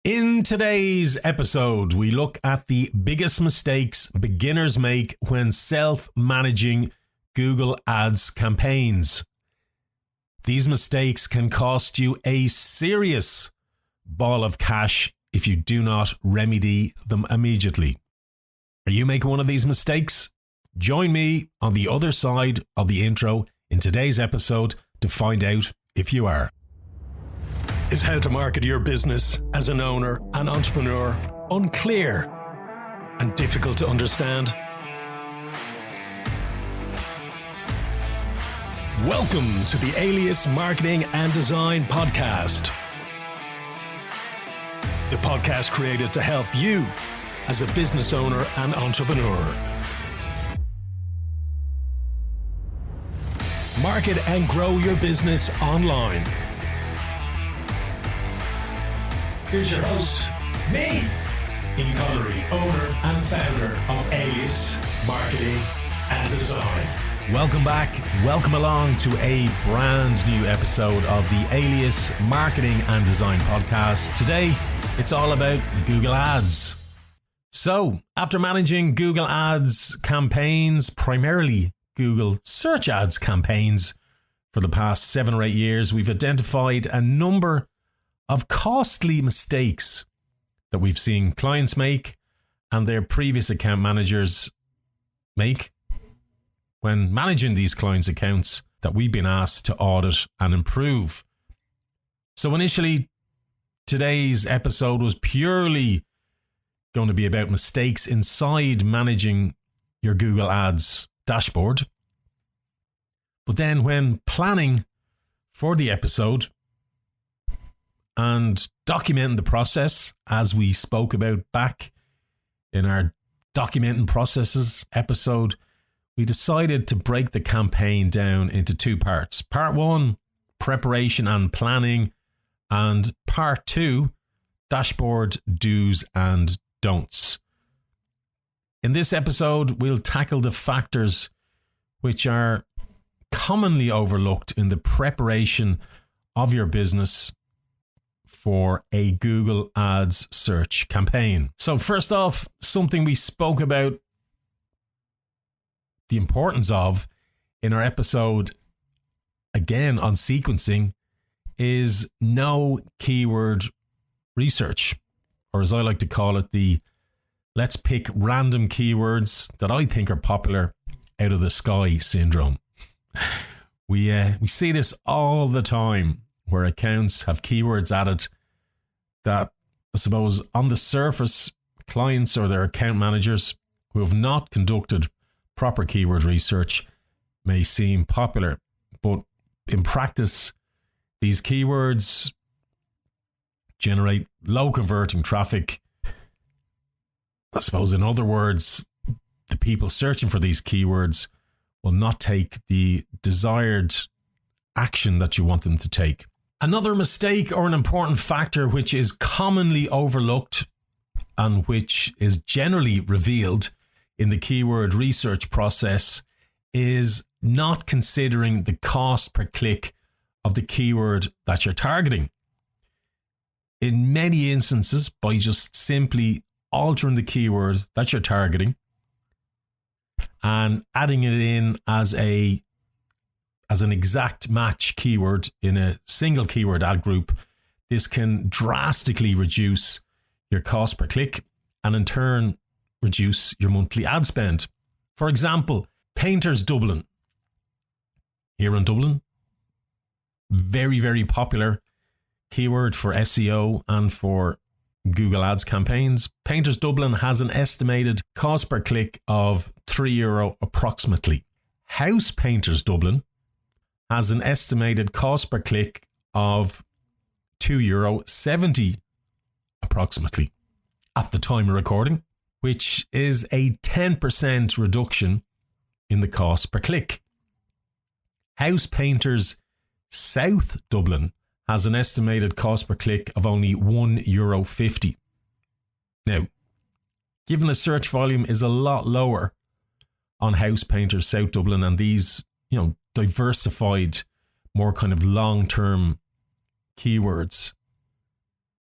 In today's episode, we look at the biggest mistakes beginners make when self-managing Google Ads campaigns. These mistakes can cost you a serious ball of cash if you do not remedy them immediately. Are you making one of these mistakes? Join me on the other side of the intro in today's episode to find out if you are. Is how to market your business as an owner and entrepreneur unclear and difficult to understand? Welcome to the Alias Marketing and Design Podcast. The podcast created to help you as a business owner and entrepreneur. Market and grow your business online. Here's your host, me, Ian Connery, owner and founder of Alias Marketing and Design. Welcome back, welcome along to a brand new episode of the Alias Marketing and Design Podcast. Today, it's all about Google Ads. So, after managing Google Ads campaigns, primarily Google Search Ads campaigns, for the past 7 or 8 years, we've identified a number of costly mistakes that we've seen clients make and their previous account managers make when managing these clients' accounts that we've been asked to audit and improve. So initially, today's episode was purely going to be about mistakes inside managing your Google Ads dashboard. But then when planning for the episode and documenting the process, as we spoke about back in our documenting processes episode, we decided to break the campaign down into 2 parts. Part 1, preparation and planning, and part 2, dashboard do's and don'ts. In this episode, we'll tackle the factors which are commonly overlooked in the preparation of your business for a Google Ads search campaign. So first off, something we spoke about the importance of in our episode, again on sequencing, is no keyword research, or as I like to call it, the let's pick random keywords that I think are popular out of the sky syndrome. We see this all the time where accounts have keywords added that, I suppose, on the surface, clients or their account managers who have not conducted proper keyword research may seem popular. But in practice, these keywords generate low converting traffic. I suppose, in other words, the people searching for these keywords will not take the desired action that you want them to take. Another mistake or an important factor which is commonly overlooked and which is generally revealed in the keyword research process is not considering the cost per click of the keyword that you're targeting. In many instances, by just simply altering the keyword that you're targeting and adding it in as an exact match keyword in a single keyword ad group, this can drastically reduce your cost per click and in turn reduce your monthly ad spend. For example, Painters Dublin. Here in Dublin, very, very popular keyword for SEO and for Google Ads campaigns. Painters Dublin has an estimated cost per click of €3 approximately. House Painters Dublin has an estimated cost per click of €2.70 approximately at the time of recording, which is a 10% reduction in the cost per click. House Painters South Dublin has an estimated cost per click of only €1.50. Now, given the search volume is a lot lower on House Painters South Dublin and these, diversified, more kind of long-term keywords,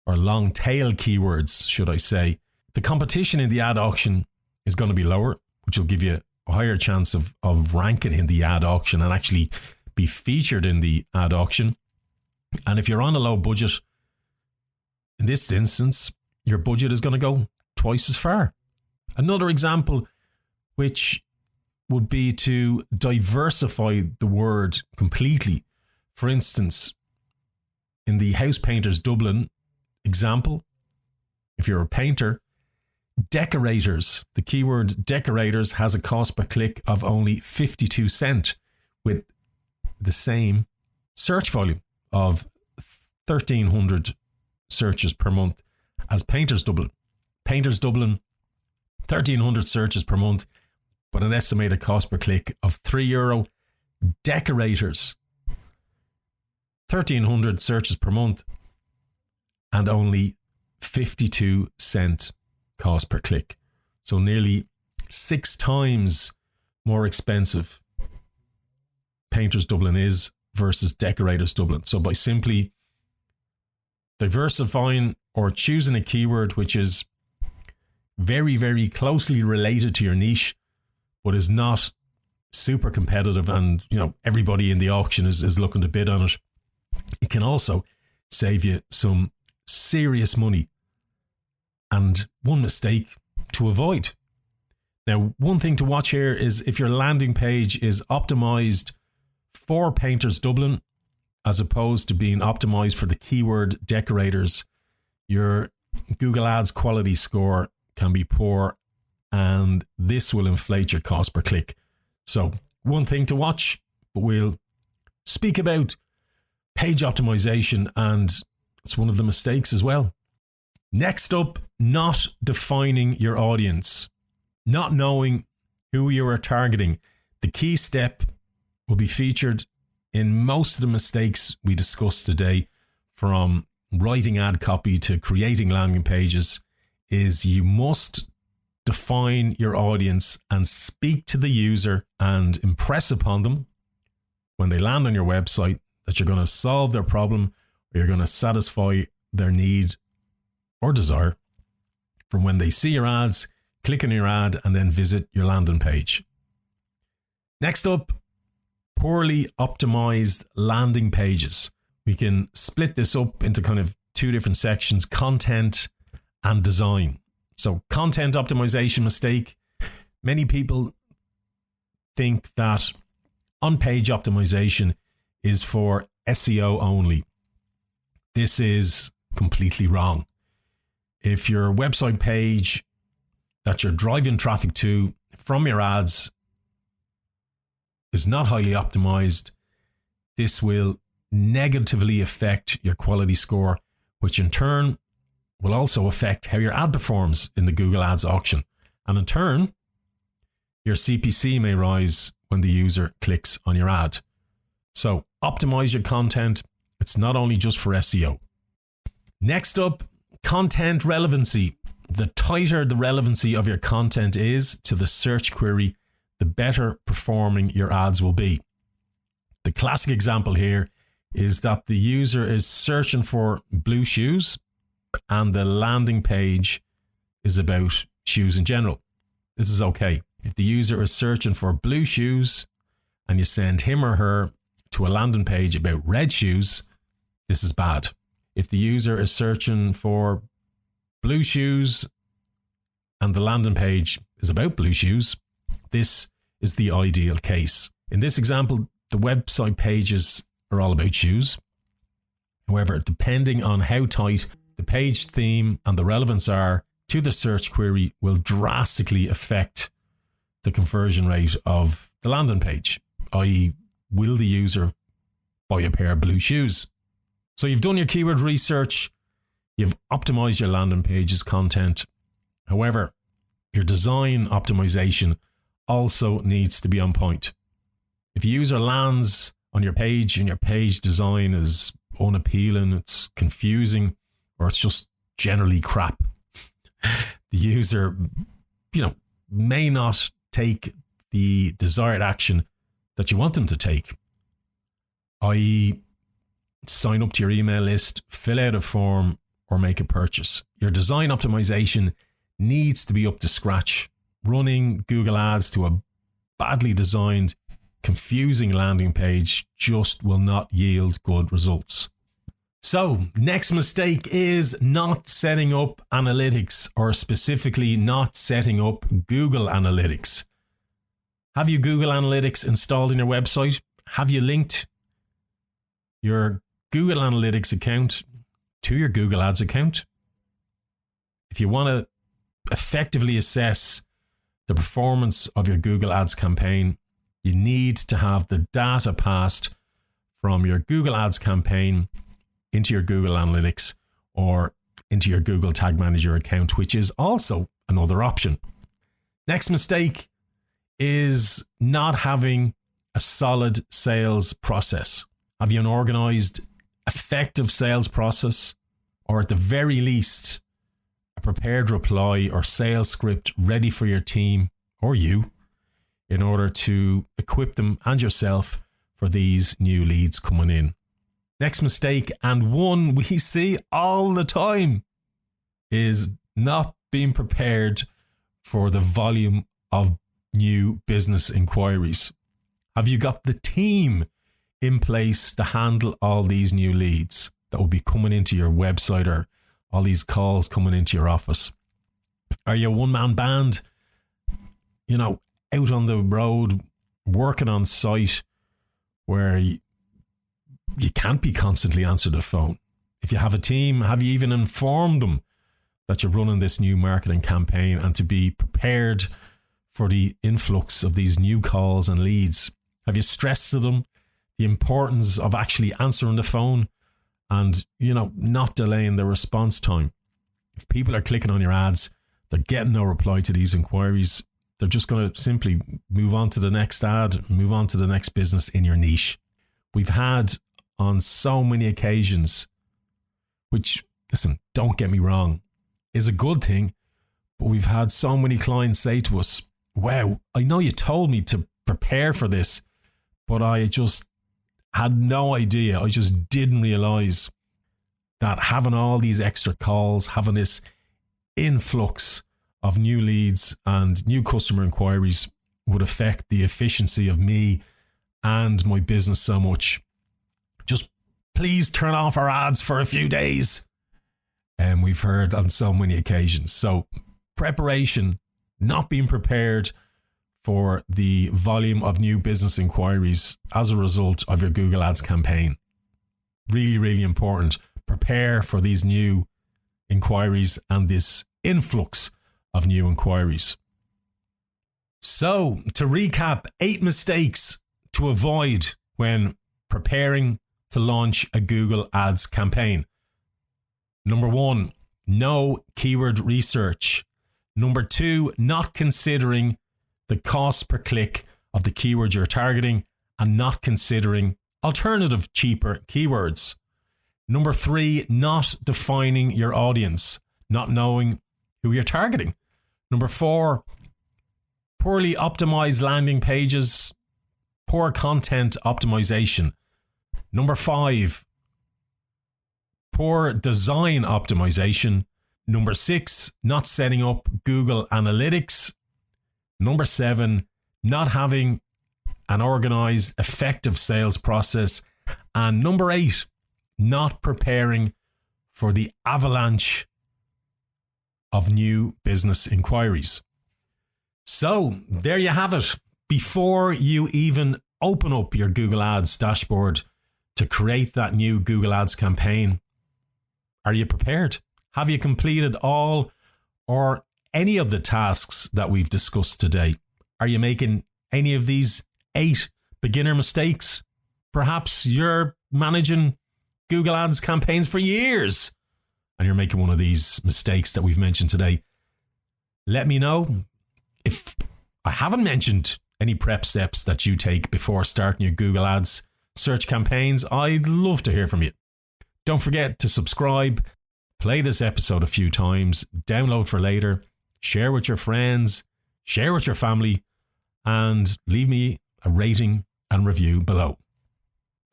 or long tail keywords, should I say, the competition in the ad auction is going to be lower, which will give you a higher chance of ranking in the ad auction and actually be featured in the ad auction. And if you're on a low budget, in this instance, your budget is going to go twice as far. Another example, which would be to diversify the word completely. For instance, in the House Painters Dublin example, if you're a painter, decorators, the keyword decorators has a cost per click of only 52 cents with the same search volume of 1,300 searches per month as Painters Dublin. Painters Dublin, 1,300 searches per month, but an estimated cost per click of €3. Decorators, 1,300 searches per month and only 52 cent cost per click. So nearly 6 times more expensive Painters Dublin is versus Decorators Dublin. So by simply diversifying or choosing a keyword which is very, very closely related to your niche, but is not super competitive and, you know, everybody in the auction is looking to bid on it, it can also save you some serious money and one mistake to avoid. Now, one thing to watch here is if your landing page is optimized for Painters Dublin as opposed to being optimized for the keyword decorators, your Google Ads quality score can be poor and this will inflate your cost per click. So one thing to watch, but we'll speak about page optimization, and it's one of the mistakes as well. Next up, not defining your audience, not knowing who you are targeting. The key step will be featured in most of the mistakes we discussed today, from writing ad copy to creating landing pages, is you must define your audience and speak to the user and impress upon them when they land on your website that you're going to solve their problem or you're going to satisfy their need or desire from when they see your ads, click on your ad, and then visit your landing page. Next up, poorly optimized landing pages. We can split this up into kind of 2 different sections: content and design. So content optimization mistake. Many people think that on-page optimization is for SEO only. This is completely wrong. If your website page that you're driving traffic to from your ads is not highly optimized, this will negatively affect your quality score, which in turn will also affect how your ad performs in the Google Ads auction. And in turn, your CPC may rise when the user clicks on your ad. So optimize your content. It's not only just for SEO. Next up, content relevancy. The tighter the relevancy of your content is to the search query, the better performing your ads will be. The classic example here is that the user is searching for blue shoes and the landing page is about shoes in general. This is okay. If the user is searching for blue shoes and you send him or her to a landing page about red shoes, this is bad. If the user is searching for blue shoes and the landing page is about blue shoes, this is the ideal case. In this example, the website pages are all about shoes. However, depending on how tight the page theme and the relevance are to the search query will drastically affect the conversion rate of the landing page, i.e., will the user buy a pair of blue shoes? So you've done your keyword research, you've optimized your landing page's content. However, your design optimization also needs to be on point. If a user lands on your page and your page design is unappealing, it's confusing, or it's just generally crap, the user, may not take the desired action that you want them to take, i.e., sign up to your email list, fill out a form, or make a purchase. Your design optimization needs to be up to scratch. Running Google Ads to a badly designed, confusing landing page just will not yield good results. So, next mistake is not setting up analytics, or specifically not setting up Google Analytics. Have you Google Analytics installed in your website? Have you linked your Google Analytics account to your Google Ads account? If you want to effectively assess the performance of your Google Ads campaign, you need to have the data passed from your Google Ads campaign into your Google Analytics or into your Google Tag Manager account, which is also another option. Next mistake is not having a solid sales process. Have you an organized, effective sales process, or at the very least, a prepared reply or sales script ready for your team or you in order to equip them and yourself for these new leads coming in? Next mistake, and one we see all the time, is not being prepared for the volume of new business inquiries. Have you got the team in place to handle all these new leads that will be coming into your website, or all these calls coming into your office? Are you a one-man band, out on the road, working on site, where you can't be constantly answering the phone? If you have a team, have you even informed them that you're running this new marketing campaign and to be prepared for the influx of these new calls and leads? Have you stressed to them the importance of actually answering the phone and, not delaying the response time? If people are clicking on your ads, they're getting no reply to these inquiries, they're just going to simply move on to the next ad, move on to the next business in your niche. We've had on so many occasions, which, listen, don't get me wrong, is a good thing, but we've had so many clients say to us, wow, I know you told me to prepare for this, but I just had no idea. I just didn't realize that having all these extra calls, having this influx of new leads and new customer inquiries would affect the efficiency of me and my business so much. Just please turn off our ads for a few days. And we've heard on so many occasions. So preparation, not being prepared for the volume of new business inquiries as a result of your Google Ads campaign. Really, really important. Prepare for these new inquiries and this influx of new inquiries. So, to recap, 8 mistakes to avoid when preparing to launch a Google Ads campaign. Number 1, no keyword research. Number 2, not considering the cost per click of the keyword you're targeting and not considering alternative cheaper keywords. Number 3, not defining your audience, not knowing who you're targeting. Number 4, poorly optimized landing pages, poor content optimization. Number 5, poor design optimization. Number 6, not setting up Google Analytics. Number 7, not having an organized, effective sales process. And number 8, not preparing for the avalanche of new business inquiries. So there you have it. Before you even open up your Google Ads dashboard to create that new Google Ads campaign, are you prepared? Have you completed all or any of the tasks that we've discussed today? Are you making any of these 8 beginner mistakes? Perhaps you're managing Google Ads campaigns for years and you're making one of these mistakes that we've mentioned today. Let me know. If I haven't mentioned any prep steps that you take before starting your Google Ads search campaigns, I'd love to hear from you. Don't forget to subscribe, play this episode a few times, download for later, share with your friends, share with your family, and leave me a rating and review below.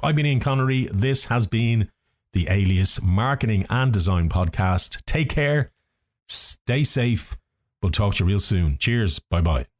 I've been Ian Connery. This has been the Alias Marketing and Design Podcast. Take care. Stay safe. We'll talk to you real soon. Cheers. Bye-bye.